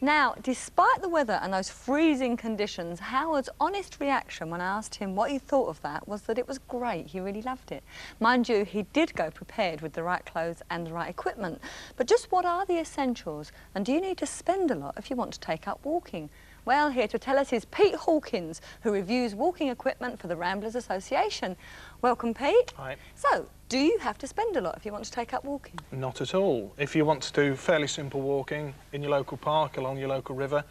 Now, despite the weather and those freezing conditions, Howard's honest reaction when I asked him what he thought of that was that it was great. He really loved it. Mind you, he did go prepared with the right clothes and the right equipment. But just what are the essentials? And do you need to spend a lot if you want to take up walking? Well, here to tell us is Pete Hawkins, who reviews walking equipment for the Ramblers Association. Welcome, Pete. Hi. So, do you have to spend a lot if you want to take up walking? Not at all. If you want to do fairly simple walking in your local park, along your local river,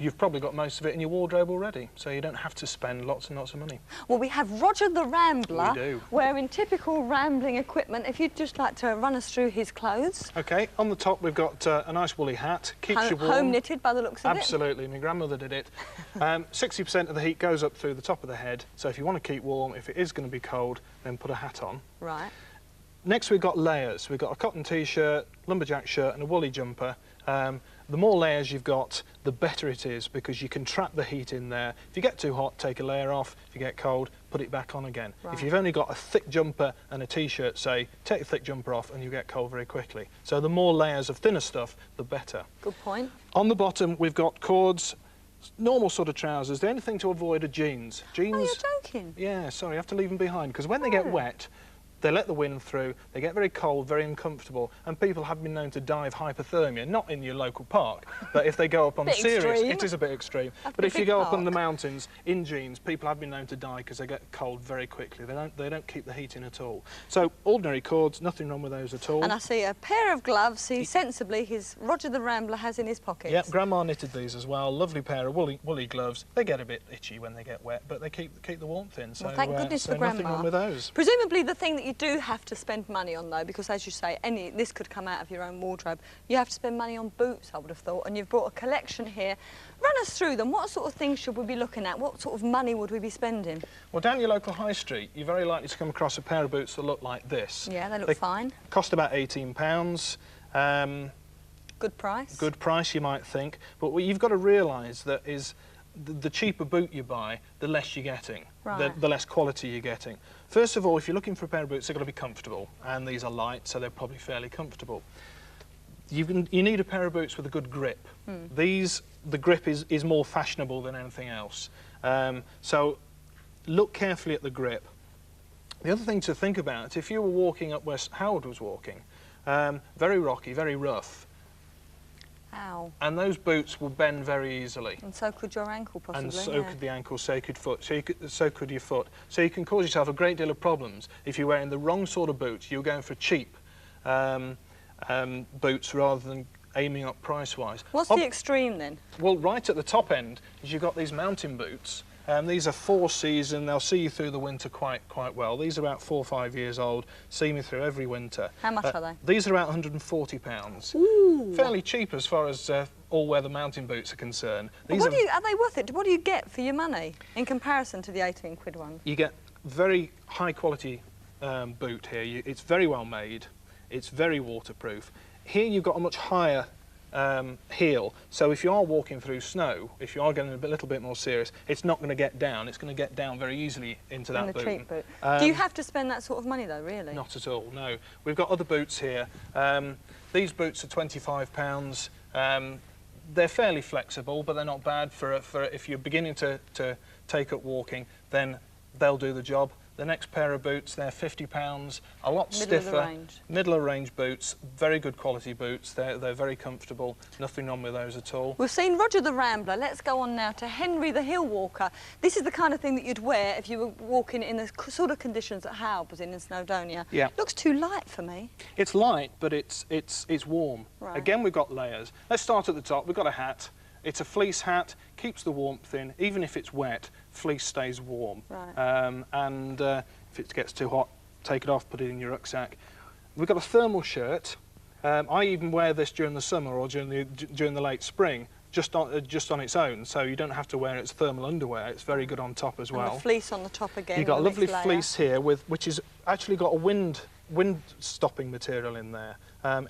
you've probably got most of it in your wardrobe already, so you don't have to spend lots and lots of money. Well, we have Roger the Rambler, We do. wearing typical rambling equipment. If you'd just like to run us through his clothes. OK, on the top we've got a nice woolly hat, keeps you warm. Home knitted by the looks of Absolutely, my grandmother did it. 60% of the heat goes up through the top of the head, so if you want to keep warm, if it is going to be cold, then put a hat on. Right. Next we've got layers. We've got a cotton t-shirt, lumberjack shirt and a woolly jumper. The more layers you've got, the better it is, because you can trap the heat in there. If you get too hot, take a layer off. If you get cold, put it back on again. Right. If you've only got a thick jumper and a t-shirt, say, take the thick jumper off and you get cold very quickly. So the more layers of thinner stuff, the better. Good point. On the bottom, we've got cords, normal sort of trousers. The only thing to avoid are jeans. Jeans. Oh, you're joking? Yeah, sorry, I have to leave them behind, because when they get wet, they let the wind through, they get very cold, very uncomfortable, and people have been known to die of hypothermia, not in your local park, but if they go up on serious, it is a bit extreme, but if you go up on the mountains in jeans, people have been known to die because they get cold very quickly. They don't keep the heat in at all. So ordinary cords, nothing wrong with those at all. And I see a pair of gloves he sensibly, his Roger the Rambler has in his pockets. Yep, Grandma knitted these as well. Lovely pair of woolly gloves. They get a bit itchy when they get wet, but they keep the warmth in. So well, thank goodness for nothing Grandma. wrong with those. Presumably the thing that you do have to spend money on, though, because as you say, this could come out of your own wardrobe. You have to spend money on boots, I would have thought, and you've brought a collection here. Run us through them. What sort of things should we be looking at? What sort of money would we be spending? Well, down your local high street, you're very likely to come across a pair of boots that look like this. Yeah, they look fine. Cost about £18. Good price. Good price, you might think, but what you've got to realise that is the cheaper boot you buy, the less you're getting, right. the less quality you're getting. First of all, if you're looking for a pair of boots, they've got to be comfortable, and these are light, so they're probably fairly comfortable. You need a pair of boots with a good grip. The grip is more fashionable than anything else. So look carefully at the grip. The other thing to think about, if you were walking up where Howard was walking, very rocky, very rough, Ow. and those boots will bend very easily. And so could your ankle, possibly. And so could the ankle, so could your foot. So you can cause yourself a great deal of problems if you're wearing the wrong sort of boots. You're going for cheap boots rather than aiming up price-wise. What's the extreme then? Well, right at the top end is you've got these mountain boots. These are 4-season, they'll see you through the winter quite well. These are about 4 or 5 years old, see me through every winter. How much are they? These are about £140. Ooh. Fairly cheap as far as all-weather mountain boots are concerned. Are they worth it? What do you get for your money in comparison to the 18 quid ones? You get very high-quality boot here. It's very well made. It's very waterproof. Here you've got a much higher heel, so if you are walking through snow, if you are getting a little bit more serious, it's not going to get down. It's going to get down very easily into that boot. Cheap boot. Do you have to spend that sort of money though, really? Not at all, no. We've got other boots here. These boots are £25. They're fairly flexible, but they're not bad for if you're beginning to take up walking, then they'll do the job. The next pair of boots, they're £50, a lot stiffer. Middle of the range boots, very good quality boots. They're very comfortable, nothing wrong with those at all. We've seen Roger the Rambler. Let's go on now to Henry the Hill Walker. This is the kind of thing that you'd wear if you were walking in the sort of conditions that Howard was in Snowdonia. Yeah. Looks too light for me. It's light, but it's warm. Right. Again, we've got layers. Let's start at the top. We've got a hat. It's a fleece hat, keeps the warmth in. Even if it's wet, fleece stays warm. Right. If it gets too hot, take it off, put it in your rucksack. We've got a thermal shirt. I even wear this during the summer or during the late spring, just on its own, so you don't have to wear it as thermal underwear. It's very good on top as well. And the fleece on the top again. You've got a lovely fleece here, which is actually got a wind-stopping material in there.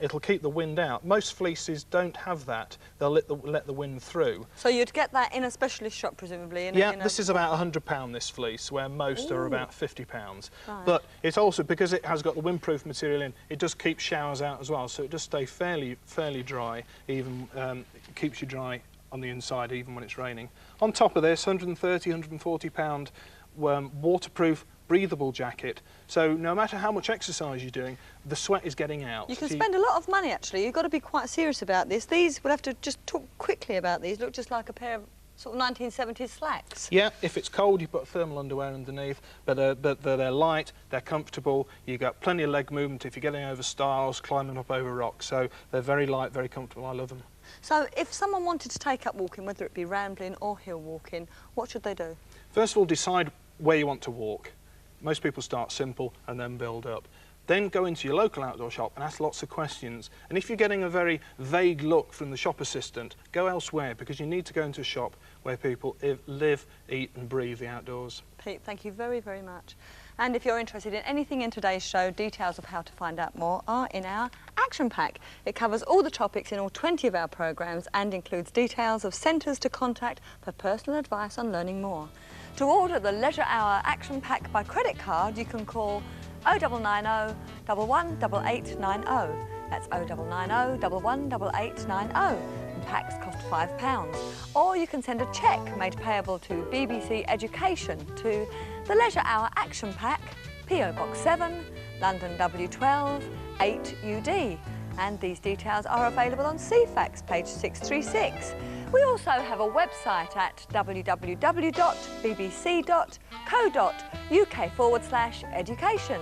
It'll keep the wind out. Most fleeces don't have that. They'll let the wind through. So you'd get that in a specialist shop, presumably? This is about £100, this fleece, where most are about £50. Right. But it's also, because it has got the windproof material in, it does keep showers out as well, so it does stay fairly dry, even keeps you dry on the inside even when it's raining. On top of this, 130, 140 pound waterproof, breathable jacket. So no matter how much exercise you're doing, the sweat is getting out. You can spend a lot of money actually. You've got to be quite serious about this. These, we'll have to just talk quickly about these. Look just like a pair of sort of 1970s slacks. Yeah, if it's cold, you put thermal underwear underneath, but they're light, they're comfortable, you got plenty of leg movement if you're getting over stiles, climbing up over rocks, so they're very light, very comfortable. I love them. So if someone wanted to take up walking, whether it be rambling or hill walking, what should they do? First of all, decide where you want to walk. Most people start simple and then build up. Then go into your local outdoor shop and ask lots of questions. And if you're getting a very vague look from the shop assistant, go elsewhere, because you need to go into a shop where people live, eat and breathe the outdoors. Pete, thank you very, very much. And if you're interested in anything in today's show, details of how to find out more are in our action pack. It covers all the topics in all 20 of our programmes and includes details of centres to contact for personal advice on learning more. To order the Leisure Hour action pack by credit card, you can call 0990 118890. That's 0990 118890. And packs cost £5. Or you can send a cheque made payable to BBC Education to the Leisure Hour Action Pack, PO Box 7, London W12 8UD. And these details are available on CFAX, page 636. We also have a website at www.bbc.co.uk/education.